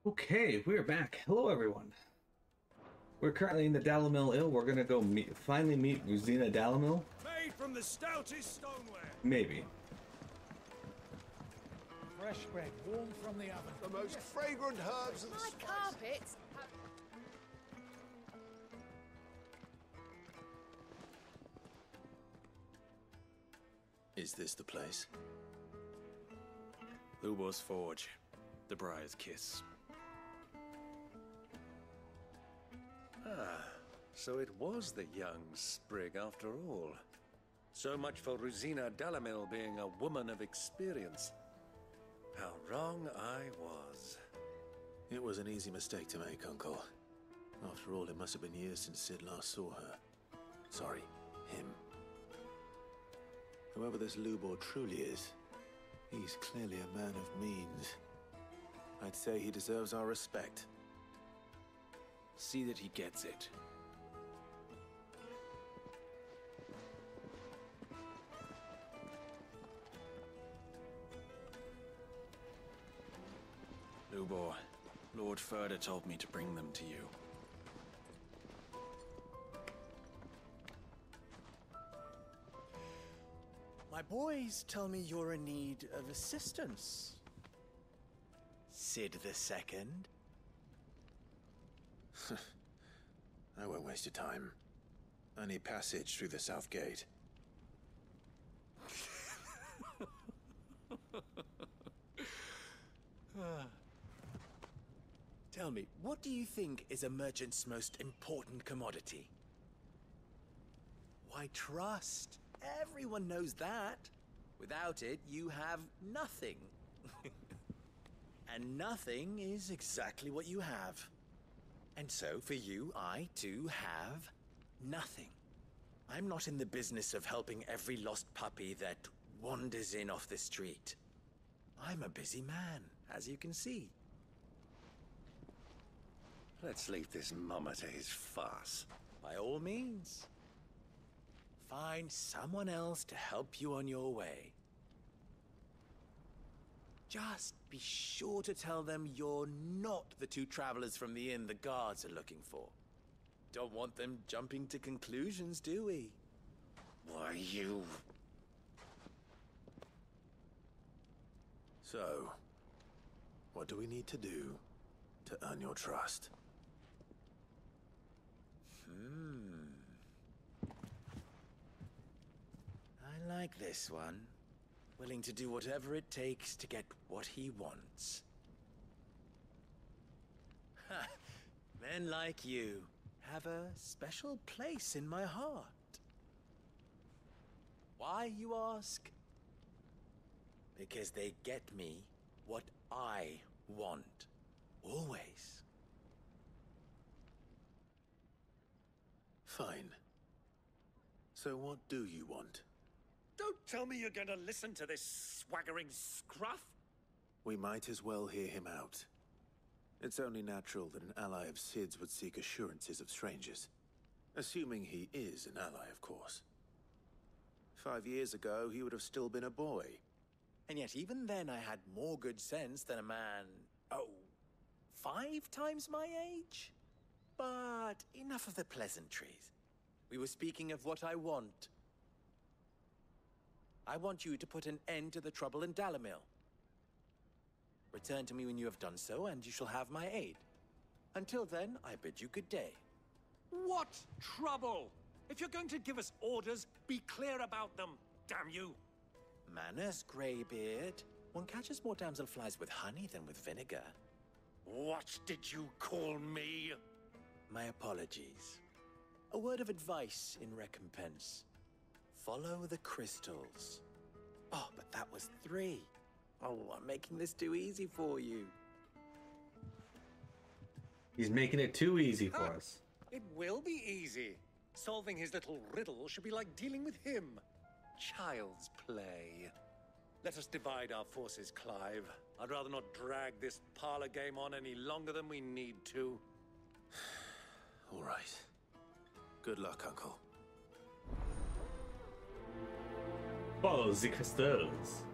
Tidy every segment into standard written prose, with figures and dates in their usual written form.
Okay, we're back. Hello, everyone. We're currently in the Dalamil Inn. We're gonna go finally meet Rosina Dalamil. Made from the stoutest stoneware. Maybe. Fresh bread, warm from the oven. The most fragrant herbs and My spices. carpets. Is this the place? Lubo's Forge. The Briar's Kiss. Ah, so it was the young sprig after all. So much for Rosina Dalamil being a woman of experience. How wrong I was. It was an easy mistake to make, Uncle. After all, it must have been years since Sid last saw her. Sorry, him. Whoever this Lubor truly is, he's clearly a man of means. I'd say he deserves our respect. See that he gets it. Lubor, Lord Furder told me to bring them to you. My boys tell me you're in need of assistance. Sid the Second? I won't waste your time. I need passage through the south gate. Tell me, what do you think is a merchant's most important commodity? Why, trust. Everyone knows that. Without it, you have nothing. And nothing is exactly what you have. And so, for you, I, too, have nothing. I'm not in the business of helping every lost puppy that wanders in off the street. I'm a busy man, as you can see. Let's leave this mummer to his farce. By all means. Find someone else to help you on your way. Just be sure to tell them you're not the two travelers from the inn the guards are looking for. Don't want them jumping to conclusions, do we? Why, you... So, what do we need to do to earn your trust? I like this one. Willing to do whatever it takes to get what he wants. Ha! Men like you have a special place in my heart. Why, you ask? Because they get me what I want. Always. Fine. So what do you want? Don't tell me you're going to listen to this swaggering scruff. We might as well hear him out. It's only natural that an ally of Sid's would seek assurances of strangers. Assuming he is an ally, of course. 5 years ago, he would have still been a boy. And yet even then I had more good sense than a man, 5 times my age? But enough of the pleasantries. We were speaking of what I want. I want you to put an end to the trouble in Dalamil. Return to me when you have done so, and you shall have my aid. Until then, I bid you good day. What trouble? If you're going to give us orders, be clear about them, damn you. Manners, Greybeard. One catches more damselflies with honey than with vinegar. What did you call me? My apologies. A word of advice in recompense. Follow the crystals. Oh, but that was 3. Oh, I'm making this too easy for you. He's making it too easy for us. It will be easy. Solving his little riddle should be like dealing with him. Child's play. Let us divide our forces, Clive. I'd rather not drag this parlor game on any longer than we need to. All right. Good luck, Uncle. Follow the crystals.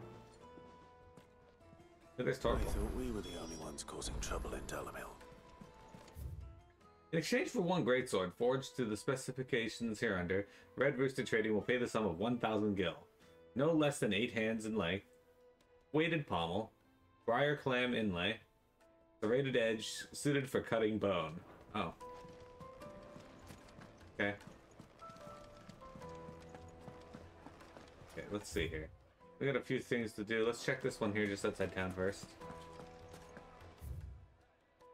There's I Torkel. thought we were the only ones causing trouble in Dalamil. In exchange for one greatsword forged to the specifications hereunder, Red Rooster Trading will pay the sum of 1,000 gil, no less than 8 hands in length, weighted pommel, briar clam inlay, serrated edge suited for cutting bone. Oh. Okay. Okay, let's see here. We got a few things to do. Let's check this one here just outside town first.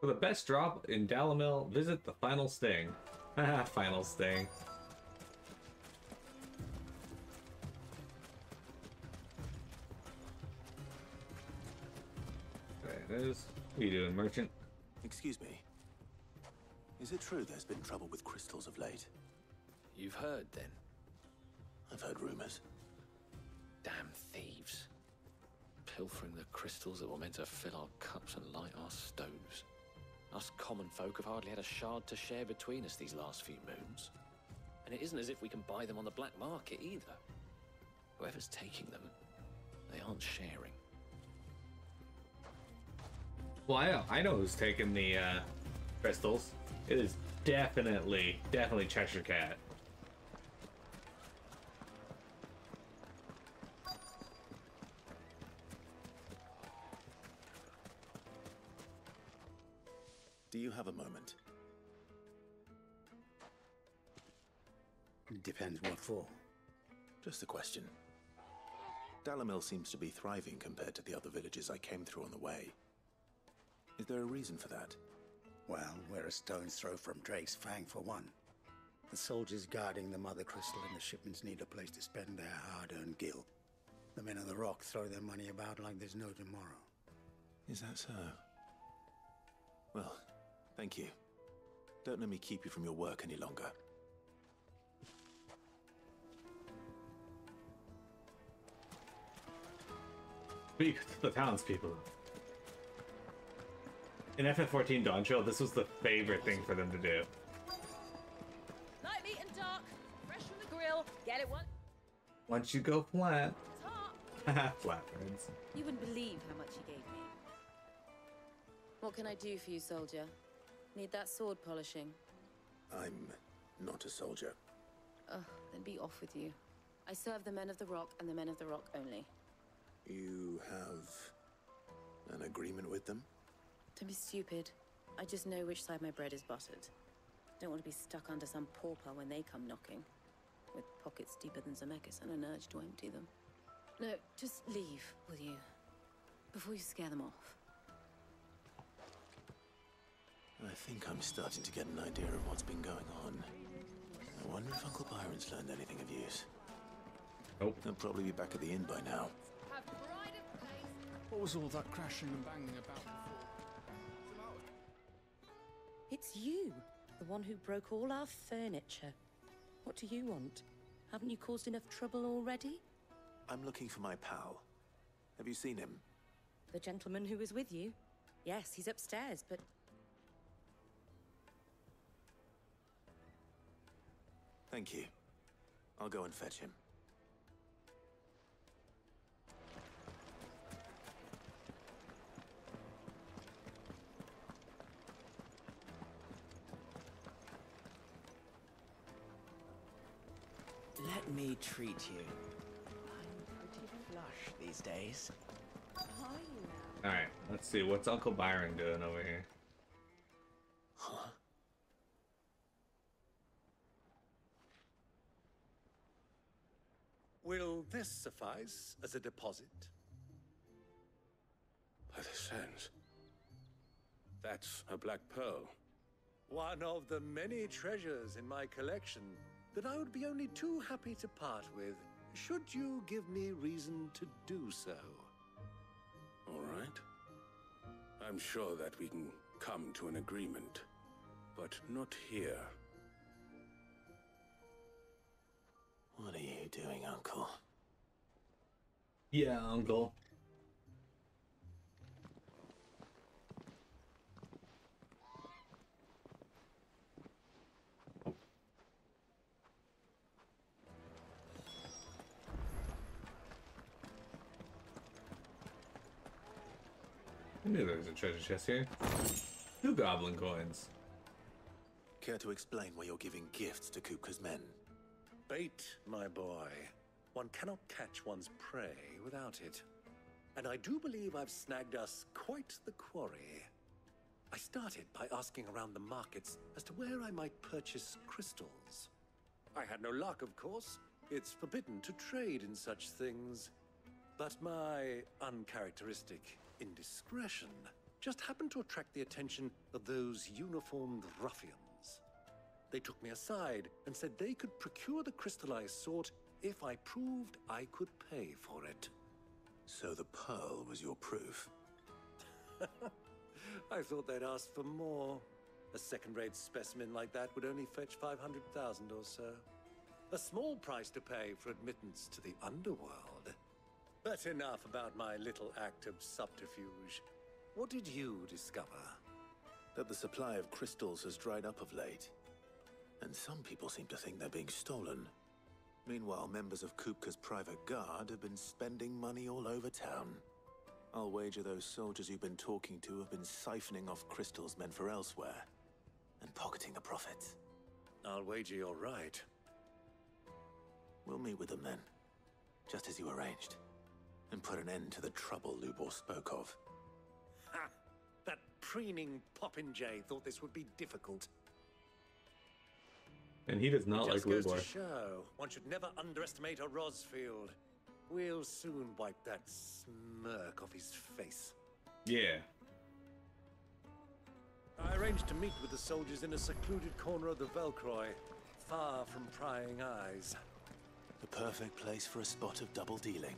For the best drop in Dalamil, visit the Final Sting. Haha, Final Sting. There it is. What are you doing, merchant? Excuse me. Is it true there's been trouble with crystals of late? You've heard, then? I've heard rumors. Damn thieves. Pilfering the crystals that were meant to fill our cups and light our stoves. Us common folk have hardly had a shard to share between us these last few moons. And it isn't as if we can buy them on the black market either. Whoever's taking them, they aren't sharing. Well, I know who's taking the crystals. It is definitely Cheshire Cat. Do you have a moment? Depends what for. Just a question. Dalamil seems to be thriving compared to the other villages I came through on the way. Is there a reason for that? Well, we're a stone's throw from Drake's Fang for one. The soldiers guarding the Mother Crystal and the shipments need a place to spend their hard-earned gil. The men of the Rock throw their money about like there's no tomorrow. Is that so? Well, thank you. Don't let me keep you from your work any longer. Speak to the townspeople. In FF14 Dawn Trail, this was the favorite thing for them to do. Light, meat, and dark. Fresh from the grill. Get it one. Once you go flat. Top. Flatbreads. You wouldn't believe how much he gave me. What can I do for you, soldier? Need that sword polishing? I'm not a soldier. Ugh, then be off with you. I serve the men of the Rock and the men of the Rock only. You have an agreement with them? Don't be stupid. I just know which side my bread is buttered. Don't want to be stuck under some pauper when they come knocking. With pockets deeper than Zemeckis and an urge to empty them. No, just leave, will you? Before you scare them off. I think I'm starting to get an idea of what's been going on. I wonder if Uncle Byron's learned anything of use. Nope. He'll probably be back at the inn by now. Have pride of place. What was all that crashing and banging about before? It's you, the one who broke all our furniture. What do you want? Haven't you caused enough trouble already? I'm looking for my pal. Have you seen him? The gentleman who was with you? Yes, he's upstairs, but... Thank you. I'll go and fetch him. Let me treat you. I'm pretty flush these days. Alright, let's see. What's Uncle Byron doing over here? Huh? Will this suffice as a deposit? By the sands. That's a black pearl. One of the many treasures in my collection that I would be only too happy to part with, should you give me reason to do so. All right. I'm sure that we can come to an agreement, but not here. What are you doing, Uncle? Yeah, Uncle. I knew there was a treasure chest here. 2 goblin coins. Care to explain why you're giving gifts to Kupka's men? Bait, my boy. One cannot catch one's prey without it. And I do believe I've snagged us quite the quarry. I started by asking around the markets as to where I might purchase crystals. I had no luck, of course. It's forbidden to trade in such things. But my uncharacteristic indiscretion just happened to attract the attention of those uniformed ruffians. They took me aside and said they could procure the crystal I sought if I proved I could pay for it. So the pearl was your proof? I thought they'd ask for more. A second-rate specimen like that would only fetch 500,000 or so. A small price to pay for admittance to the underworld. But enough about my little act of subterfuge. What did you discover? That the supply of crystals has dried up of late. And some people seem to think they're being stolen. Meanwhile, members of Kupka's private guard have been spending money all over town. I'll wager those soldiers you've been talking to have been siphoning off crystals meant for elsewhere, and pocketing the profits. I'll wager you're right. We'll meet with them then, just as you arranged, and put an end to the trouble Lubor spoke of. Ha! That preening popinjay thought this would be difficult. And he does not like Just goes Lubor. to show, one should never underestimate a Rosfield. We'll soon wipe that smirk off his face. Yeah. I arranged to meet with the soldiers in a secluded corner of the Velcroy, far from prying eyes. The perfect place for a spot of double dealing.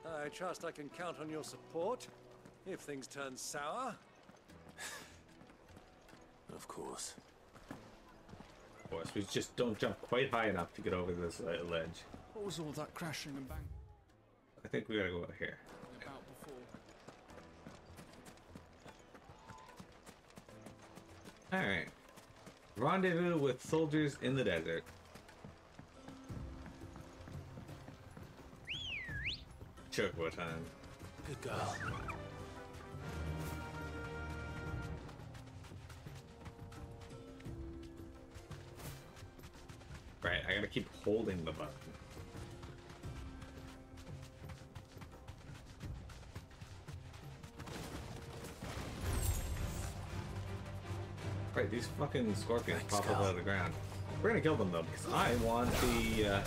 I trust I can count on your support, if things turn sour. Of course. Of course, we just don't jump quite high enough to get over this ledge. What was all that crashing and banging I think we gotta go out here. about before? Alright. Rendezvous with soldiers in the desert. Chocobo time. Good girl. Right, I gotta keep holding the button. Right, these fucking scorpions pop up out of the ground. We're gonna kill them though, because I want the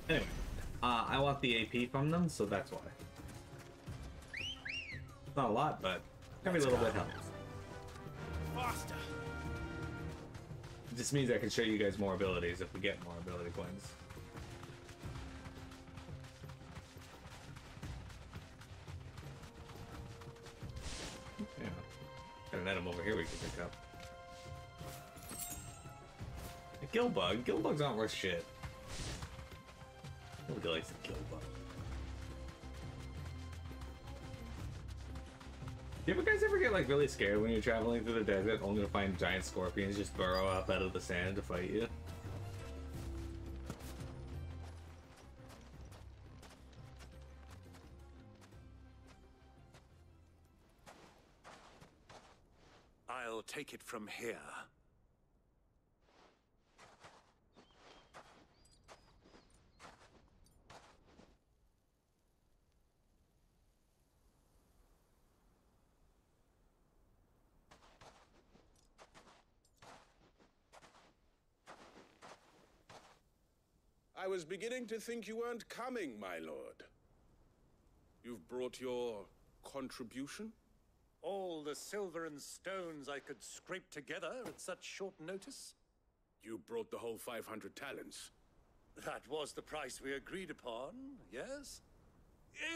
Anyway, I want the AP from them, so that's why. It's not a lot, but every little bit helps. Faster! It just means I can show you guys more abilities if we get more ability points. Yeah. Got an item over here we can pick up. A gill bug? Gill bugs aren't worth shit. Nobody likes a gill bug. Do you guys ever get like really scared when you're traveling through the desert only to find giant scorpions just burrow up out of the sand to fight you? I'll take it from here. I was beginning to think you weren't coming, my lord. You've brought your contribution? All the silver and stones I could scrape together at such short notice? You brought the whole 500 talents. That was the price we agreed upon, yes?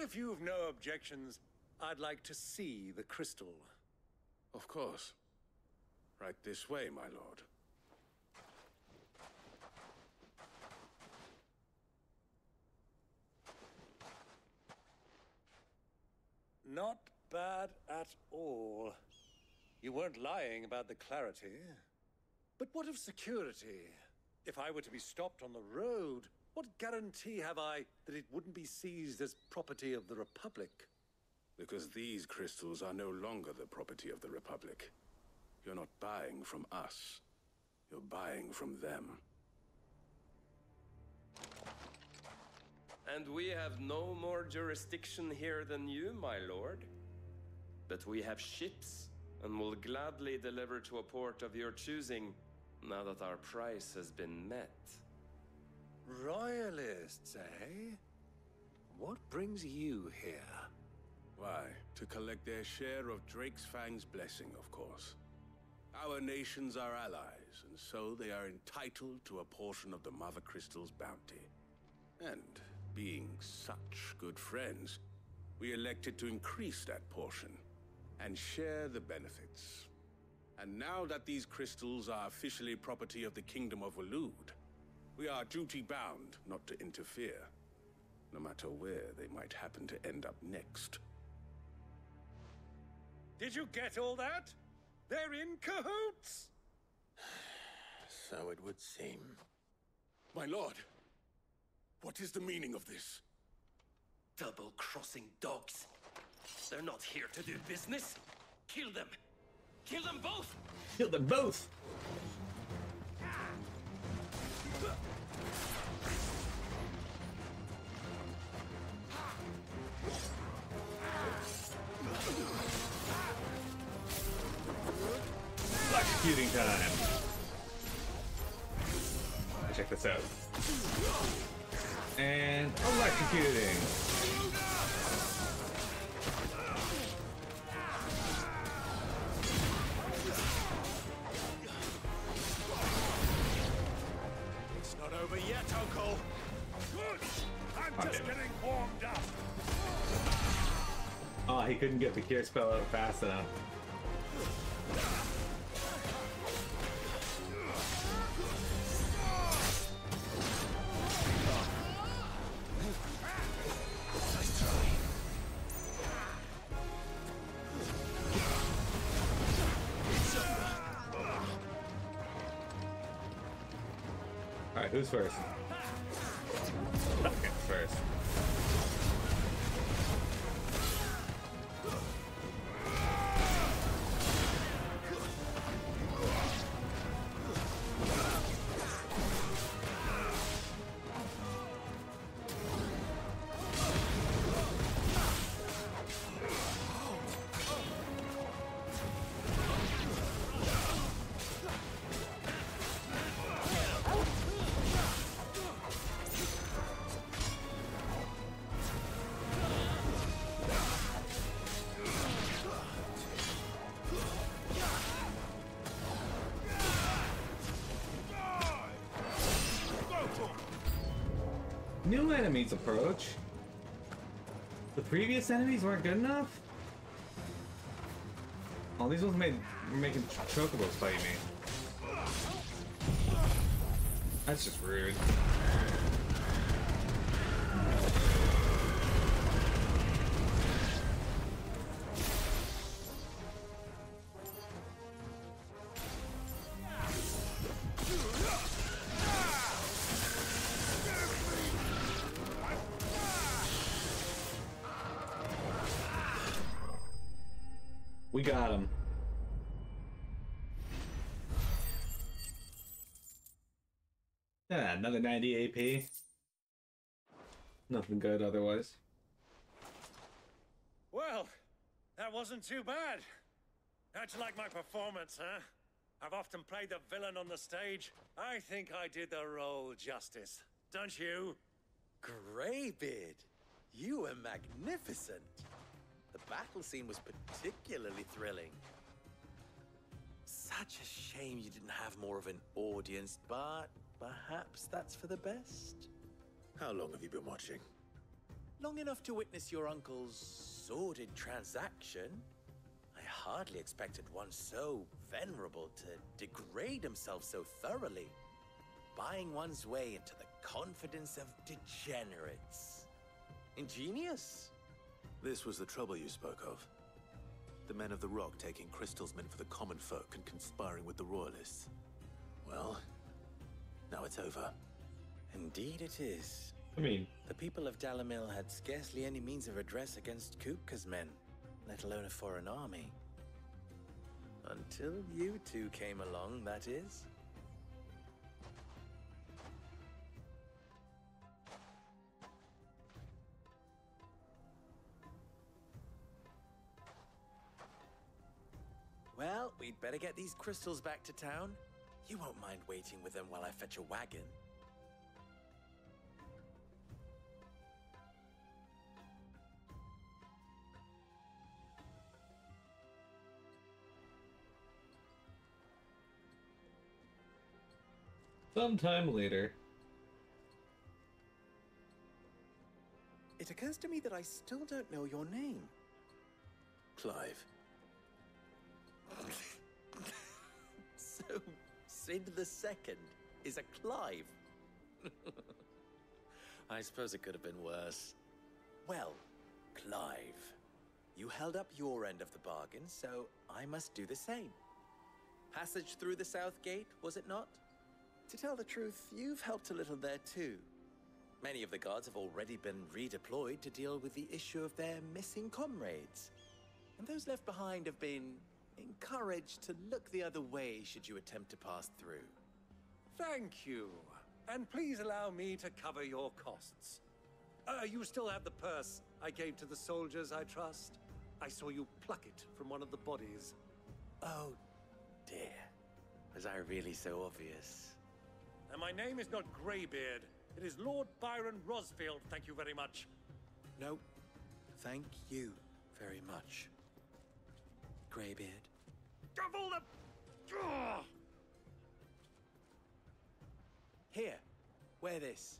If you've no objections, I'd like to see the crystal. Of course. Right this way, my lord. Not bad at all. You weren't lying about the clarity. But what of security? If I were to be stopped on the road, what guarantee have I that it wouldn't be seized as property of the Republic? Because these crystals are no longer the property of the Republic. You're not buying from us. You're buying from them. And we have no more jurisdiction here than you, my lord. But we have ships, and will gladly deliver to a port of your choosing, now that our price has been met. Royalists, eh? What brings you here? Why, to collect their share of Drake's Fang's blessing, of course. Our nations are allies, and so they are entitled to a portion of the Mother Crystal's bounty. And being such good friends, we elected to increase that portion and share the benefits. And now that these crystals are officially property of the Kingdom of Waloed, we are duty-bound not to interfere, no matter where they might happen to end up next. Did you get all that? They're in cahoots! So it would seem. My lord, what is the meaning of this? Double-crossing dogs. They're not here to do business. Kill them. Kill them both! Kill them both! Electrocuting time! Check this out. And electrocuting! It's not over yet, Uncle! Good! I'm just getting warmed up! Oh, he couldn't get the cure spell out fast enough. Alright, who's first? Duncan's first. New enemies approach. The previous enemies weren't good enough? Oh, these ones were making chocobos fight me. That's just rude. We got him. Yeah, another 90 AP. Nothing good otherwise. Well, that wasn't too bad. How'd you like my performance, huh? I've often played the villain on the stage. I think I did the role justice. Don't you? Greybeard, you were magnificent. The battle scene was particularly thrilling. Such a shame you didn't have more of an audience, but perhaps that's for the best. How long have you been watching? Long enough to witness your uncle's sordid transaction. I hardly expected one so venerable to degrade himself so thoroughly. Buying one's way into the confidence of degenerates. Ingenious. This was the trouble you spoke of. The men of the Rock taking crystals meant for the common folk and conspiring with the Royalists. Well, now it's over. Indeed it is. I mean, the people of Dalamil had scarcely any means of redress against Kupka's men, let alone a foreign army. Until you two came along, that is. Well, we'd better get these crystals back to town. You won't mind waiting with them while I fetch a wagon. Sometime later. It occurs to me that I still don't know your name. Clive. So, Sid the Second is a Clive. I suppose it could have been worse. Well, Clive, you held up your end of the bargain, so I must do the same. Passage through the South Gate, was it not? To tell the truth, you've helped a little there too. Many of the guards have already been redeployed to deal with the issue of their missing comrades. And those left behind have been encouraged to look the other way should you attempt to pass through. Thank you. And please allow me to cover your costs. You still have the purse I gave to the soldiers, I trust? I saw you pluck it from one of the bodies. Oh, dear. Was I really so obvious? And my name is not Greybeard. It is Lord Byron Rosfield, thank you very much. No, thank you very much, Greybeard. Of all the... Ugh! Here, wear this.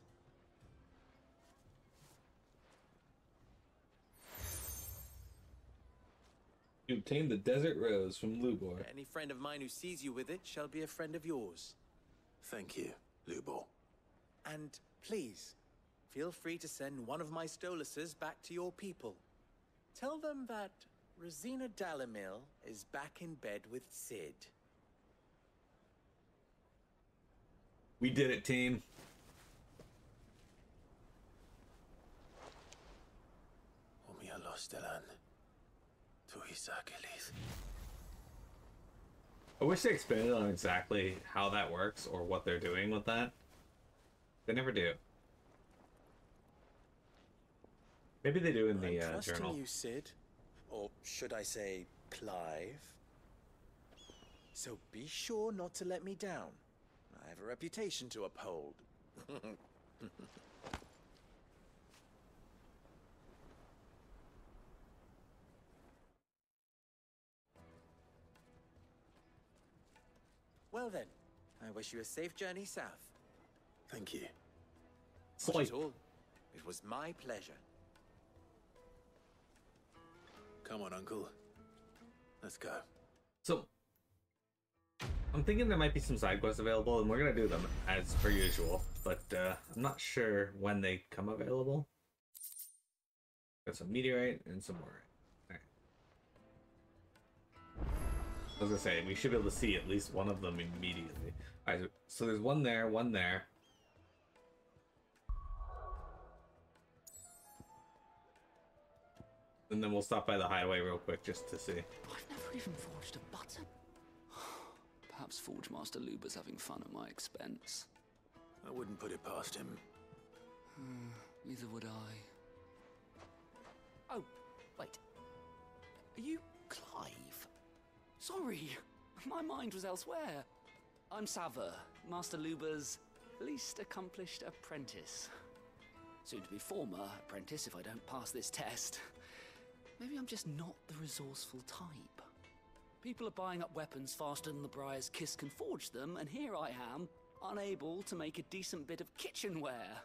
You obtained the Desert Rose from Lubor. Any friend of mine who sees you with it shall be a friend of yours. Thank you, Lubor. And please, feel free to send one of my Stoluses back to your people. Tell them that Rosina Dalamil is back in bed with Sid. We did it, team. I wish they expanded on exactly how that works or what they're doing with that. They never do. Maybe they do in the I'm trusting journal. you, Sid. Or should I say, Clive. So be sure not to let me down. I have a reputation to uphold. Well then, I wish you a safe journey south. Thank you. Not at all. It was my pleasure. Come on, Uncle. Let's go. So, I'm thinking there might be some side quests available, and we're gonna do them as per usual. But I'm not sure when they come available. Got some meteorite and some more. Alright. I was gonna say we should be able to see at least one of them immediately. Alright, so there's one there, one there. And then we'll stop by the highway real quick just to see. I've never even forged a button. Perhaps Forge Master Luber's having fun at my expense. I wouldn't put it past him. Neither would I. Oh, wait. Are you Clive? Sorry, my mind was elsewhere. I'm Saver, Master Luber's least accomplished apprentice. Soon to be former apprentice if I don't pass this test. Maybe I'm just not the resourceful type. People are buying up weapons faster than the Briar's Kiss can forge them, and here I am, unable to make a decent bit of kitchenware.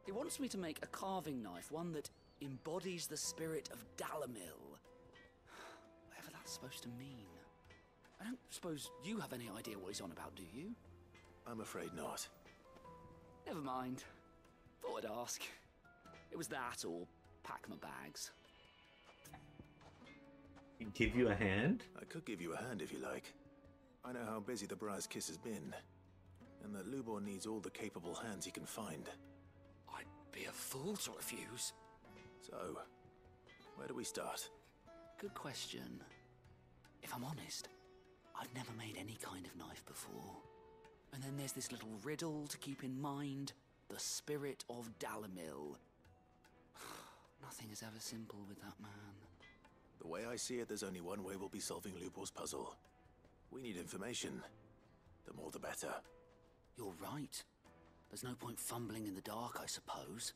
He wants me to make a carving knife, one that embodies the spirit of Dalamil. Whatever that supposed to mean. I don't suppose you have any idea what he's on about, do you? I'm afraid not. Never mind. Thought I'd ask. It was that or pack my bags. Give you a hand? I could give you a hand if you like. I know how busy the Briar's Kiss has been, and that Lubor needs all the capable hands he can find. I'd be a fool to refuse. So, where do we start? Good question. If I'm honest, I've never made any kind of knife before. And then there's this little riddle to keep in mind. The spirit of Dalamil. Nothing is ever simple with that man. The way I see it, there's only one way we'll be solving Lubor's puzzle. We need information. The more the better. You're right. There's no point fumbling in the dark, I suppose.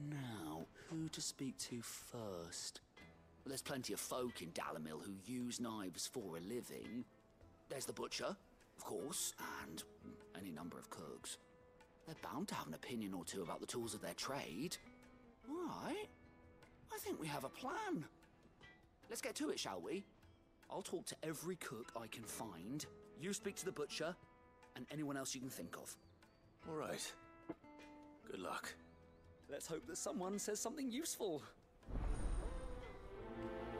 Now, who to speak to first? Well, there's plenty of folk in Dalamil who use knives for a living. There's the butcher, of course, and any number of cooks. They're bound to have an opinion or two about the tools of their trade. All right. I think we have a plan. Let's get to it, shall we? I'll talk to every cook I can find. You speak to the butcher, and anyone else you can think of. All right. Good luck. Let's hope that someone says something useful.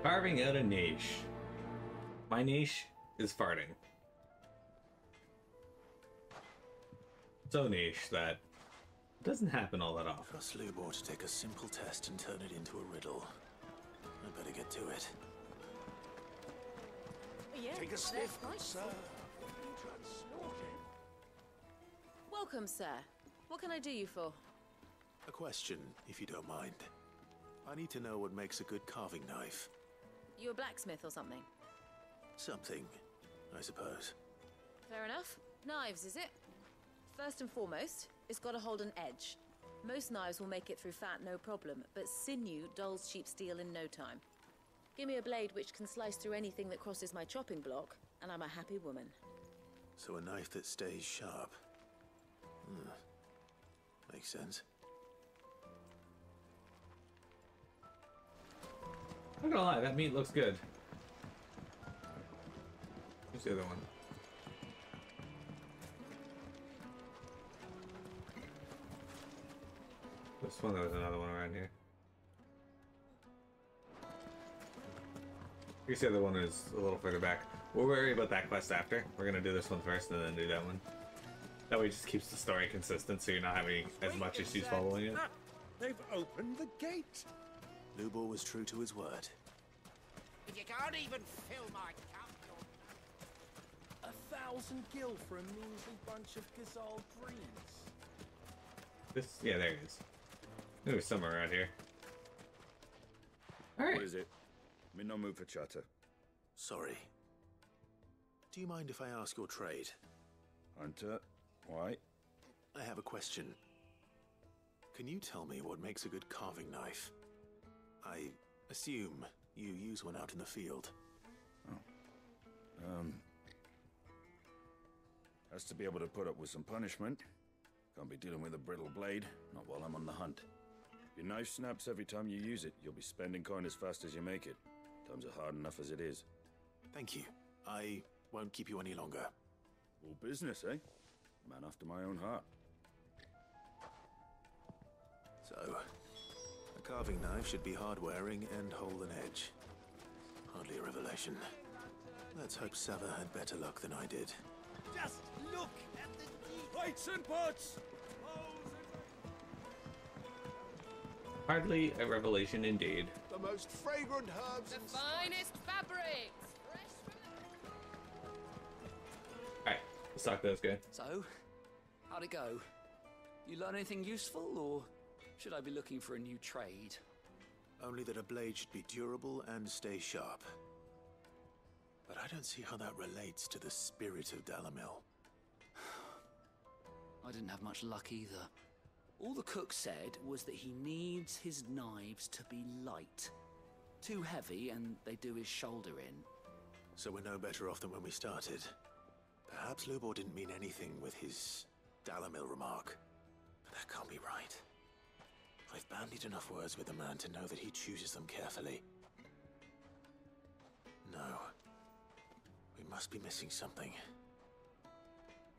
Carving out a niche. My niche is farting. So niche that it doesn't happen all that often. Trust Lubor to take a simple test and turn it into a riddle. I better get to it. Yeah, Take a sniff, nice. sir. Welcome, sir. What can I do you for? A question, if you don't mind. I need to know what makes a good carving knife. You a blacksmith or something? Something, I suppose. Fair enough. Knives, is it? First and foremost, it's got to hold an edge. Most knives will make it through fat, no problem, but sinew dulls cheap steel in no time. Give me a blade which can slice through anything that crosses my chopping block, and I'm a happy woman. So a knife that stays sharp. Makes sense. I'm not gonna lie, that meat looks good. Where's the other one? This one, there was another one around here. I guess the other one is a little further back. We'll worry about that quest after. We're gonna do this one first and then do that one. That way it just keeps the story consistent so you're not having as much issues following it. They've opened the gate. Lubor was true to his word. If you can't even fill my cup, you're... 1,000 gil for a measly bunch of Gazal greens. This, yeah, there it is. There's somewhere around here. Alright. What is it? I'm in no mood for chatter. Sorry. Do you mind if I ask your trade? Hunter, why? I have a question. Can you tell me what makes a good carving knife? I assume you use one out in the field. Has to be able to put up with some punishment. Can't be dealing with a brittle blade, not while I'm on the hunt. If your knife snaps every time you use it, you'll be spending coin as fast as you make it. Times are hard enough as it is. Thank you. I won't keep you any longer. All business, eh? Man after my own heart. So, a carving knife should be hard-wearing and hold an edge. Hardly a revelation. Let's hope Sava had better luck than I did. Just look at the details. Plates and pots! Hardly a revelation indeed. The most fragrant herbs and finest fabrics. Alright, let's talk those guys. So, how'd it go? You learn anything useful, or should I be looking for a new trade? Only that a blade should be durable and stay sharp. But I don't see how that relates to the spirit of Dalamil. I didn't have much luck either. All the cook said was that he needs his knives to be light. Too heavy and they do his shoulder in. So we're no better off than when we started. Perhaps Lubor didn't mean anything with his Dalamil remark. But that can't be right. I've bandied enough words with the man to know that he chooses them carefully. No. We must be missing something.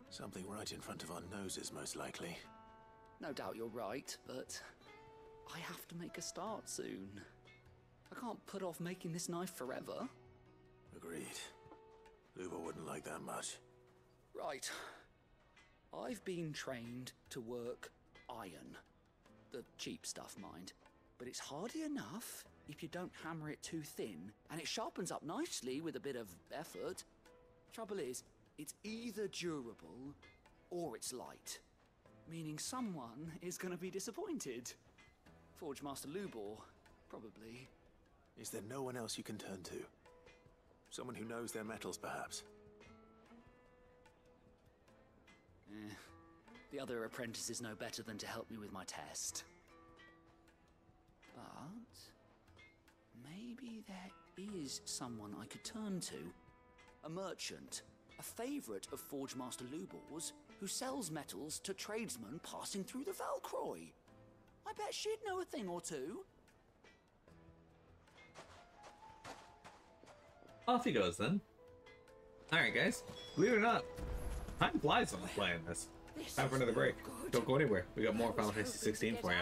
Something right in front of our noses, most likely. No doubt you're right, but I have to make a start soon. I can't put off making this knife forever. Agreed. Luba wouldn't like that much. Right. I've been trained to work iron. The cheap stuff, mind. But it's hardy enough if you don't hammer it too thin, and it sharpens up nicely with a bit of effort. Trouble is, it's either durable or it's light, meaning someone is going to be disappointed. Forge Master Lubor, probably. Is there no one else you can turn to? Someone who knows their metals, perhaps? The other apprentices know better than to help me with my test. But maybe there is someone I could turn to. A merchant, a favorite of Forge Master Lubor's, who sells metals to tradesmen passing through the Valcroy. I bet she'd know a thing or two. Off he goes then. Alright guys, believe it or not, time flies when I'm playing this. Time for another break. Don't go anywhere. We got more Final Fantasy 16 for you.